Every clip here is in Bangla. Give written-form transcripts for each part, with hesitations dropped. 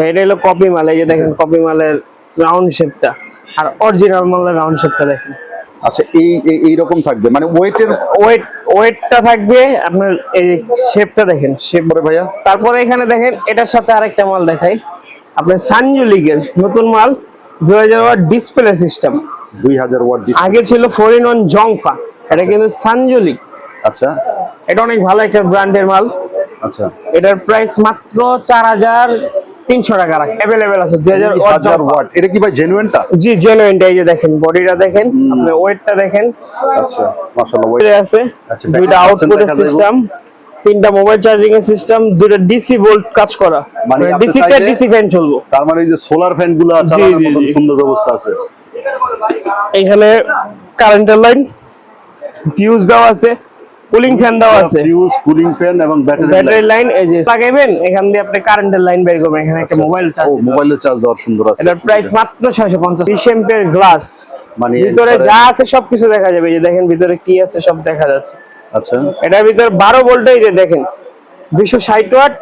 এটা হলো কপি মাল, এই যে দেখেন কপি মালের রাউন্ড শেপটা, আর অরিজিনাল মালের রাউন্ড শেপটা দেখেন। আচ্ছা, এই রকম থাকবে মানে ওয়েটটা থাকবে আপনার, এই শেপটা দেখেন শেপ পরে ভাইয়া। তারপরে এখানে দেখেন এটার সাথে আরেকটা মাল দেখাই আপনার, সানজুলিকের নতুন মাল 2000 watt display system. 2000 watt display, আগে ছিল 4-in-1 জংফা, এটা কিন্তু সানজুলিক। আচ্ছা এটা অনেক ভালো একটা ব্র্যান্ডের মাল। আচ্ছা, এটার প্রাইস মাত্র 4300 টাকা রাখ अवेलेबल আছে। 2000 ওয়াট। এটা কি ভাই জেনুইনটা? জি জেনুইনটা। এই যে দেখেন বডিটা দেখেন, আপনি ওয়েটটা দেখেন। আচ্ছা মাশাআল্লাহ, ওয়েট আছে আচ্ছা, দুইটা আউটপুট সিস্টেম, তিনটা মোবাইল চার্জিং এর সিস্টেম, দুইটা ডিসি ভোল্ট কাজ করা, মানে ডিসি তে ডিসি ফ্যান চলবে। তার মানে এই যে সোলার ফ্যান গুলো চালানোর মতো সুন্দর ব্যবস্থা আছে। এখানে কারেন্টের লাইন, ফিউজ দেওয়া আছে, কুলিং ফ্যান দেওয়া আছে, ফিউজ, কুলিং ফ্যান এবং ব্যাটারি লাইন। এই যে লাগাবেন, এখান দিয়ে আপনি কারেন্টের লাইন বের করবেন। এখানে একটা মোবাইল চার্জ, মোবাইলের চার্জ দেওয়ার সুন্দর আছে। এটার প্রাইস মাত্র 650। 20 এমপিয়ার গ্লাস, মানে ভিতরে যা আছে সবকিছু দেখা যাবে। এই যে দেখেন ভিতরে কি আছে সব দেখা যাচ্ছে। আচ্ছা, এটার ভিতরে 12 ভোল্টে, এই যে দেখেন 260 ওয়াট,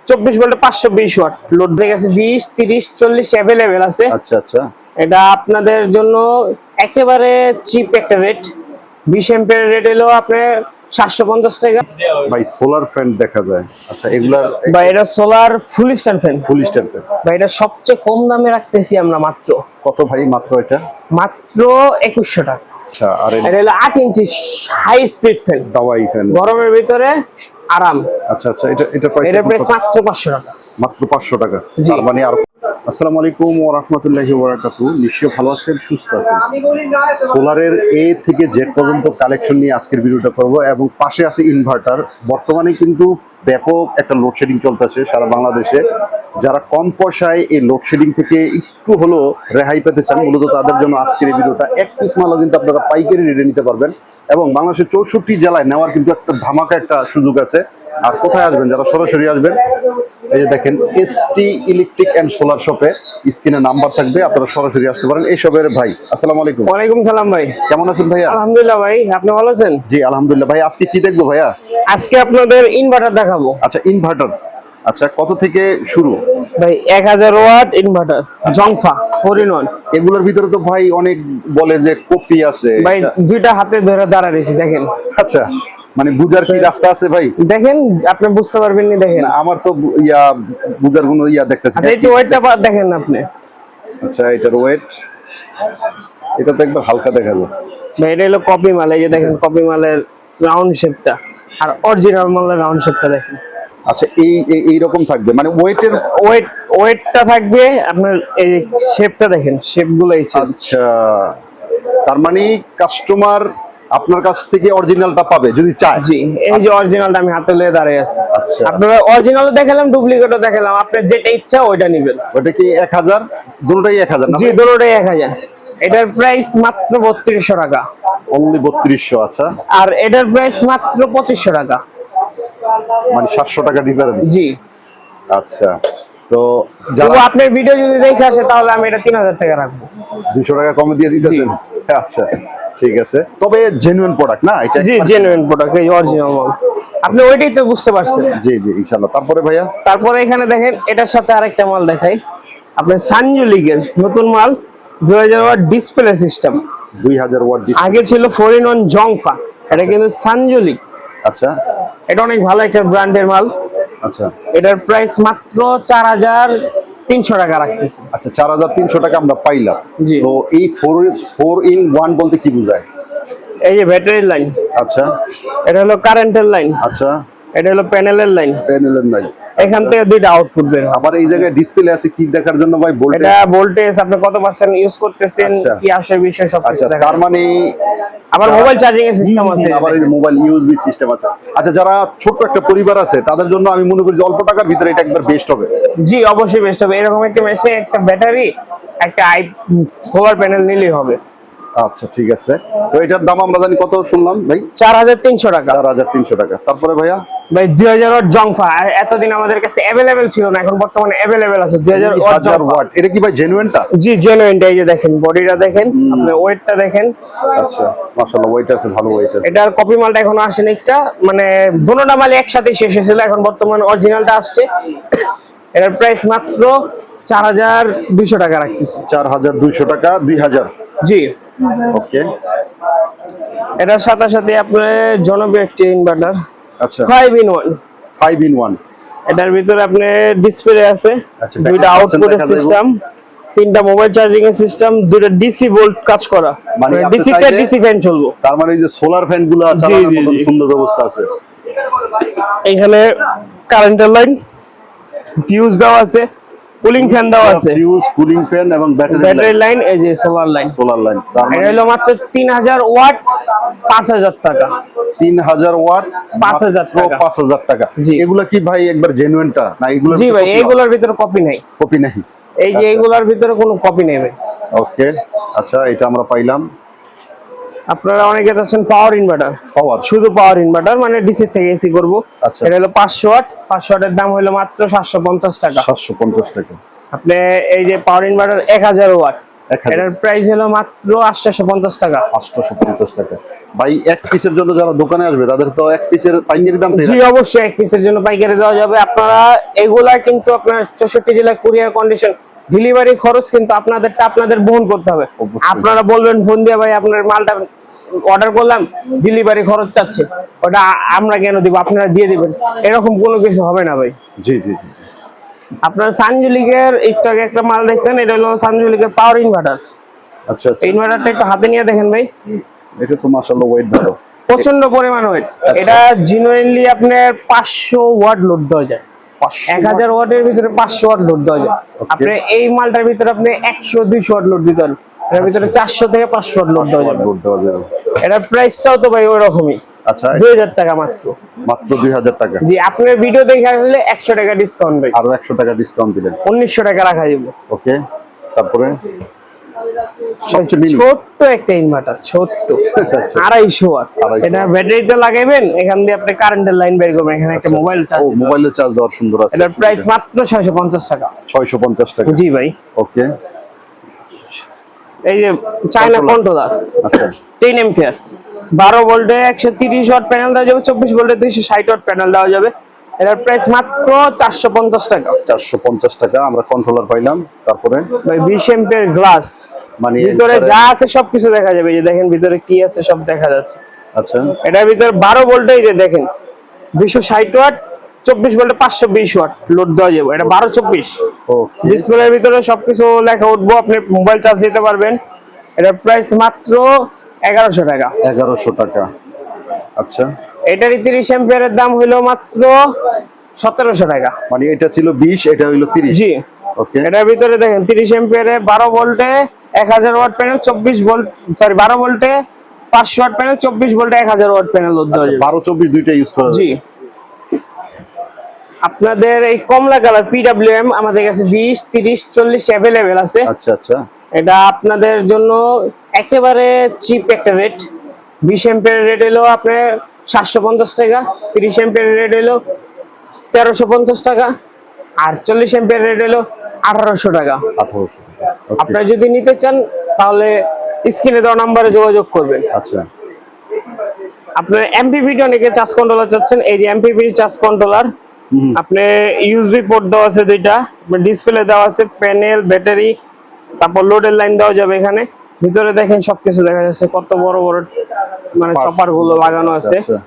24 ভোল্টে 520 ওয়াট লোড দিয়ে গেছে। 20, 30, 40 अवेलेबल আছে। আচ্ছা আচ্ছা, এটা আপনাদের জন্য একেবারে চিপ একটা রেট। 20 এমপিয়ার রেট হলো আপনার 750 টাকা। ভাই সোলার ফ্যান দেখা যায়। আচ্ছা, এগুলার বা এটা সোলার ফুল স্ট্যান্ড ফ্যান। ফুল স্ট্যান্ড ফ্যান বা এটা সবচেয়ে কম দামে রাখতেছি আমরা মাত্র। কত ভাই মাত্র এটা? মাত্র 2100 টাকা। আচ্ছা, আর এটা হলো 8 ইঞ্চি হাই স্পিড ফ্যান, দাওয়াই ফ্যান, গরমের ভিতরে আরাম। আচ্ছা আচ্ছা, এটা প্রাইস মাত্র 500 টাকা। মাত্র 500 টাকা। তার মানে আর আসসালামু আলাইকুম ওয়া রাহমাতুল্লাহি ওয়া বারাকাতুহু। নিশ্চয়ই ভালো আছেন, সুস্থ আছেন। সোলারের এ থেকে জেড পর্যন্ত কালেকশন নিয়ে আজকের ভিডিওটা করব, এবং পাশে আছে ইনভার্টার। বর্তমানে কিন্তু ব্যাপক একটা লোডশেডিং চলতেছে সারা বাংলাদেশে। যারা কম পয়সায় এই লোডশেডিং থেকে একটু হলো রেহাই পেতে চান, মূলত তাদের জন্য আজকের এই ভিডিওটা। এক পিস মালও কিন্তু আপনারা পাইকারি রেটে নিতে পারবেন, এবং বাংলাদেশের 64 জেলায় নেওয়ার কিন্তু একটা ধামাকা একটা সুযোগ আছে। আর কোথায় আসবেন? যারা সরাসরি আসবেন, এই যে দেখেন এসটি ইলেকট্রিক এন্ড সোলার শপে স্ক্রিনে নাম্বার থাকবে, আপনারা সরাসরি আসতে পারেন। এই শপের ভাই, আসসালামু আলাইকুম। ওয়ালাইকুম সালাম ভাই, কেমন আছেন ভাইয়া? আলহামদুলিল্লাহ ভাই, আপনি ভালো আছেন? জি আলহামদুলিল্লাহ। ভাই আজকে কি দেখবো ভাইয়া? আজকে আপনাদের ইনভার্টার দেখাবো। আচ্ছা, ইনভার্টার। আচ্ছা, কত থেকে শুরু ভাই? 1000 ওয়াট ইনভার্টার জংফা 4-in-1। এগুলোর ভিতরে তো ভাই অনেক বলে যে কপি আছে ভাই দুইটা হাতে ধরে দাঁড়ায় রয়েছে, দেখেন। আচ্ছা, মানে বুঝার কি রাস্তা আছে ভাই? দেখেন, আপনি বুঝতে পারবেন না। দেখেন, আমার তো বুঝার কোনো দেখতেছি। আচ্ছা একটু ওয়েটটা দেখেন আপনি। আচ্ছা, এটার ওয়েট, এটা তো একবার হালকা দেখা যায়। ভাই এটা হলো কপি মাল, এই যে দেখেন কপি মালের রাউন্ড শেপটা, আর অরিজিনাল মালের রাউন্ড শেপটা দেখেন। আচ্ছা, এইরকম থাকবে মানে ওয়েটটা থাকবে আপনার, এই শেপটা দেখেন, শেপগুলো এই। আচ্ছা, তার মানে কাস্টমার আপনার কাছ থেকে অরিজিনালটা পাবে যদি চায়। জি, এই যে অরিজিনালটা আমি হাতে নিয়ে দাঁড়িয়ে আছি। আচ্ছা, আপনারা অরিজিনালও দেখালাম, ডুপ্লিকেটও দেখালাম, আপনার যেটা ইচ্ছা ওইটা নেবেন। ওটা কি 1000? দুটোটাই 1000 না? জি, দুটোটাই 1000। এটার প্রাইস মাত্র 3200 টাকা। অনলি 3200। আচ্ছা, আর এটার প্রাইস মাত্র 2500 টাকা, মানে 700 টাকা ডিফারেন্স। জি। আচ্ছা, তো যারা আপনার ভিডিও যদি দেখে আসে তাহলে আমি এটা 3000 টাকা রাখবো। 200 টাকা কমে দিয়ে দিতেছেন? আচ্ছা ঠিক আছে, তবে জেনুইন প্রোডাক্ট না এটা? জি জেনুইন প্রোডাক্ট, এই অরিজিনাল মাল। আপনি ওইটাই তো বুঝতে পারছেন। জি জি ইনশাআল্লাহ। তারপরে ভাইয়া, তারপরে এখানে দেখেন এটার সাথে আরেকটা মাল দেখাই আপনার, সানজুলিকের নতুন মাল 2000 watt display system. 2000 watt display. আগে ছিল 4-in-1 জংফা, এটা কিন্তু সানজুলিক। আচ্ছা, এটা অনেক ভালো একটা ব্র্যান্ডের মাল। আচ্ছা, এটার প্রাইস মাত্র 4300 টাকা রাখতেছি। আচ্ছা 4300 টাকা আমরা পাইলাম। জি। তো এই 4-in-1 বলতে কি বোঝায়? এই যে ব্যাটারি লাইন, আচ্ছা, এটা হলো কারেন্টের লাইন, আচ্ছা, এটা হলো প্যানেলের লাইন। প্যানেলের লাইন, এখান থেকে দুইটা আউটপুট বের হয়। আবার এই জায়গায় ডিসপ্লে আছে কি দেখার জন্য ভাই? ভোল্টেজ। এটা ভোল্টেজ, আপনি কত পার্সেন্ট ইউজ করতেছেন, আচ্ছা। কি আসে বিষয় সব কিছু আচ্ছা, দেখা। তার মানে আবার মোবাইল চার্জিং এর সিস্টেম আছে, আবার এই মোবাইল ইউএসবি সিস্টেম আছে। আচ্ছা, যারা ছোট একটা পরিবার আছে তাদের জন্য আমি মনে করি যে অল্প টাকার ভিতরে এটা একবার বেস্ট হবে। জি অবশ্যই বেস্ট হবে। এরকম একটা মেশিন, একটা ব্যাটারি, একটা সোলার প্যানেল নিলেই হবে। আচ্ছা ঠিক আছে, তো এটার দাম আমরা জানি কত শুনলাম ভাই? 4300 টাকা। 4300 টাকা। তারপরে ভাইয়া ভাই 2000 ওয়াট জংফা, এতদিন আমাদের কাছে अवेलेबल ছিল না, এখন বর্তমানে अवेलेबल আছে 2000 ওয়াট। এটা কি ভাই জেনুইনটা? জি জেনুইনটা। এই যে দেখেন বডিটা দেখেন, আপনি ওয়েটটা দেখেন। আচ্ছা মাশাআল্লাহ, ওয়েট আছে, ভালো ওয়েট আছে। এটার কপি মালটা এখনো আসেনি, একটা মানে দুটোটা মাল একসাথে শেষ হয়েছিল, এখন বর্তমানে অরিজিনালটা আসছে। এটার প্রাইস মাত্র 4200 টাকা রাখতেছি। 4200 টাকা 2000। জি, ওকে। এটার সাথে সাথে আপনার জনপ্রিয় একটি ইনভার্টার, আচ্ছা, 5 in 1। 5 in 1। এটার ভিতরে আপনার ডিসপ্লে আছে, আচ্ছা, দুইটা backup আউটপুট দেখা যাবে। সিস্টেম, তিনটা মোবাইল চার্জিং এর সিস্টেম, দুইটা ডিসি ভোল্ট কাজ করা, মানে আপনি ডিসি তে চাইলে- ডিসি ফ্যান চলবে। তার মানে এই যে সোলার ফ্যান গুলো চালানোর জি, মতন জি। সুন্দর ব্যবস্থা আছে। এখানে কারেন্টের লাইন, ফিউজ দেওয়া আছে, কুলিং ফ্যান দেওয়া আছে, ফিউজ, কুলিং ফ্যান এবং ব্যাটারি ব্যাটারি লাইন, এই যে সোলার লাইন। Solar line. তার এটা মানে হলো মাত্র 3000 ওয়াট, 5000 টাকা। 3000 ওয়াট, 5000 টাকা। 5000 টাকা। জি। এগুলা কি ভাই একবার জেনুইনটা না এগুলো? জি ভাই, এইগুলোর ভিতরে কপি নাই, কপি নাই। এই যে এইগুলোর ভিতরে কোনো কপি নেই ভাই। ওকে, আচ্ছা, এটা আমরা পাইলাম। আপনারা অনেকে চাচ্ছেন পাওয়ার ইনভার্টার, পাওয়ার শুধু পাওয়ার ইনভার্টার, মানে ডিসি থেকে এসি করব। আচ্ছা। এটা হলো 500 ওয়াট, 500 ওয়াটের দাম হলো মাত্র 750 টাকা। 750 টাকা। আপনি এই যে পাওয়ার ইনভার্টার 1000 ওয়াট, 1000 এটার প্রাইস হলো মাত্র 850 টাকা। 850 টাকা। ভাই এক পিসের জন্য যারা দোকানে আসবে তাদের তো এক পিসের পাইকারি দাম জি অবশ্যই, এক পিসের জন্য পাইকারি দেওয়া যাবে। আপনারা এগুলা কিন্তু আপনার 64 জেলায় কুরিয়ার কন্ডিশন, ডেলিভারি খরচ কিন্তু আপনাদের বহন করতে হবে। অবশ্যই। আপনারা বলবেন ফোন দিয়ে, ভাই আপনার মালটা অর্ডার করলাম, ডেলিভারি খরচ চাচ্ছে, ওটা আমরা কেন দিব, আপনারা দিয়ে দিবেন, এরকম কোনো কিছু হবে না ভাই। জি জি জি। আপনার সানজুলিকের একটু আগে একটা মাল দেখছেন, এটা হলো সানজুলিকের পাওয়ার ইনভার্টার। আচ্ছা আচ্ছা, ইনভার্টারটা একটু হাতে নিয়ে দেখেন ভাই, এটা তো মাশাআল্লাহ ওয়েট ভালো। প্রচন্ড পরিমাণ ওয়েট। এটা জেনুইনলি আপনার 500 ওয়াট লোড দেওয়া যায়, 1000 ওয়াটের ভিতরে 500 ওয়াট লোড দেওয়া যায়। আপনি এই মালটার ভিতরে আপনি 100-200 ওয়াট লোড দিতে পারেন, এর ভিতরে 400 থেকে 500 ওয়াট লোড দেওয়া যাবে। লোড দেওয়া যাবে। এটার প্রাইসটাও তো ভাই ওই রকমই, আচ্ছা, 2000 টাকা মাত্র। মাত্র 2000 টাকা। জি, আপনার ভিডিও দেখে আসলে 100 টাকা ডিসকাউন্ট ভাই, আরো 100 টাকা ডিসকাউন্ট দিলেন। 1900 টাকা রাখা যাবে। ওকে, তারপরে সবচেয়ে মিনি ছোট্ট একটা ইনভার্টার, ছোট্ট, আচ্ছা। 250 ওয়াট। 250 এটা ব্যাটারিতে লাগাবেন, এখান দিয়ে আপনি কারেন্টের লাইন বের করবেন, এখানে একটা মোবাইল ও চার্জ। মোবাইলের চার্জ দেওয়ার সুন্দর আছে। এটার প্রাইস মাত্র 650 টাকা। 650 টাকা। জি ভাই। ওকে, এই যে চায়না কন্ট্রোলার, আচ্ছা 10 এম্পিয়ার, 12 ভোল্টে 130 ওয়াট প্যানেল দেওয়া যাবে, 24 ভোল্টে 260 ওয়াট প্যানেল দেওয়া যাবে। এটার প্রাইস মাত্র 450 টাকা। 450 টাকা আমরা কন্ট্রোলার পাইলাম। তারপরে ভাই 20 এম্পিয়ার গ্লাস, মানে ভিতরে যা আছে সবকিছু দেখা যাবে, এই যে দেখেন ভিতরে কি আছে সব দেখা যাচ্ছে। আচ্ছা, এটার ভিতরে 12 ভোল্টে এই যে দেখেন 260 ওয়াট, 24 ভোল্টে 520 ওয়াট লোড দেওয়া যাবে। এটা 12-24। ওকে, ডিসপ্লের ভিতরে সবকিছু লেখা উঠবো, আপনি মোবাইল চার্জ দিতে পারবেন। এটার প্রাইস মাত্র 1100 টাকা। 1100 টাকা। আচ্ছা, এটারই 30 এম্পিয়ারের দাম হইলো মাত্র 1700 টাকা। মানে এটা ছিল 20, এটা হইলো 30। জি, ওকে, এটার ভিতরে দেখেন 30 এম্পিয়ারে 12 ভোল্টে 1000 ওয়াট প্যানেল, 24 ভোল্ট, সরি 12 ভোল্টে 500 ওয়াট প্যানেল, 24 ভোল্টে 1000 ওয়াট প্যানেল লোড দেওয়া যাবে। 12 24 দুইটা ইউজ করা জি, যায়। আপনাদের এই কমলা কালার পিডব্লিউএম আমাদের কাছে 20, 30, 40 অ্যাভেলেবেল আছে। আচ্ছা আচ্ছা, এটা আপনাদের জন্য একেবারে চিপ একটা রেট। 20 এম্পিয়ারের রেট হলো আপনার 750 টাকা, 30 এম্পিয়ারের রেট হলো 1350 টাকা, আর 40 এম্পিয়ারের রেট হলো 1800 টাকা। 1800 টাকা। ওকে, আপনারা যদি নিতে চান তাহলে স্ক্রিনে দেওয়া নম্বরে যোগাযোগ করবেন। আচ্ছা, আপনার এমপিপিটি অনেকে চার্জ কন্ট্রোলার চাচ্ছেন, এই যে এমপিপিটি চার্জ কন্ট্রোলার, আপনি ইউএসবি পোর্ট দেওয়া আছে দুইটা, ডিসপ্লে দেওয়া আছে, প্যানেল, ব্যাটারি, তারপর লোডের লাইন দেওয়া যাবে। এখানে ভিতরে দেখেন সবকিছু দেখা যাচ্ছে, কত বড় বড় মানে চপার গুলো লাগানো আছে। আচ্ছা,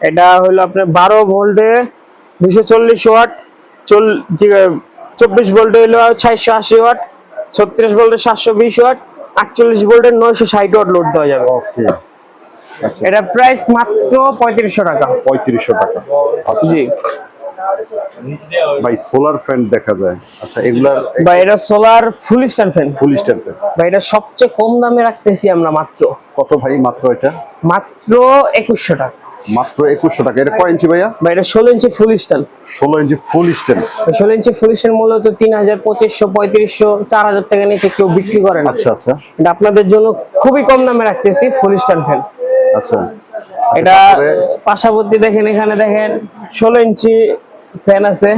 এটা হলো আপনার 12 ভোল্টে 240 ওয়াট, 24 ভোল্টে হলো 680 ওয়াট, 36 ভোল্টে 720 ওয়াট, 48 ভোল্টে 960 ওয়াট লোড দেওয়া যাবে। ওকে, আচ্ছা, এটা প্রাইস মাত্র 3500 টাকা। 3500 টাকা। আচ্ছা, জি ভাই সোলার ফ্যান দেখা যায়। আচ্ছা, এগুলার বা এটা সোলার ফুল স্ট্যান্ড ফ্যান। ফুল স্ট্যান্ড ফ্যান বা এটা সবচেয়ে কম দামে রাখতেছি আমরা মাত্র কত ভাই? মাত্র এটা মাত্র 2100 টাকা। মাত্র 2100 টাকা। এটা কয় ইঞ্চি ভাইয়া? বা এটা 16 ইঞ্চি ফুল স্ট্যান্ড। 16 ইঞ্চি ফুল স্ট্যান্ড। 16 ইঞ্চি ফুল স্ট্যান্ড মূলত 3000, 2500, 3500, 4000 টাকা নিচে কেউ বিক্রি করে না। আচ্ছা আচ্ছা, এটা আপনাদের জন্য খুবই কম দামে রাখতেছি ফুল স্ট্যান্ড ফ্যান। আচ্ছা, এটা পাশাপাশি দেখেন, এখানে দেখেন 16 ইঞ্চি ফ্যান আছে,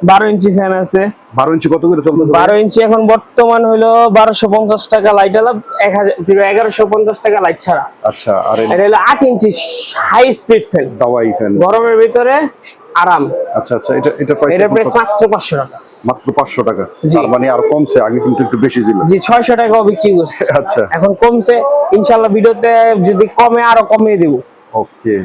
12 ইঞ্চি ফ্যান আছে। 12 ইঞ্চি কত করে চলতেছে? 12 ইঞ্চি এখন বর্তমান হলো 1250 টাকা লাইট আলাপ, 1150 টাকা লাইট ছাড়া। আচ্ছা, আর এটা হলো 8 ইঞ্চি হাই স্পিড ফ্যান, দাওয়াই ফ্যান, গরমের ভিতরে আরাম। আচ্ছা আচ্ছা, এটা প্রাইস মাত্র 500 টাকা। মাত্র 500 টাকা, জি। তার মানে আর কমছে, আগে কিন্তু একটু বেশি ছিল। জি, 600 টাকাও বিক্রি করছে। আচ্ছা, এখন কমছে, ইনশাআল্লাহ ভিডিওতে যদি কমে আরো কমিয়ে দেব। ওকে,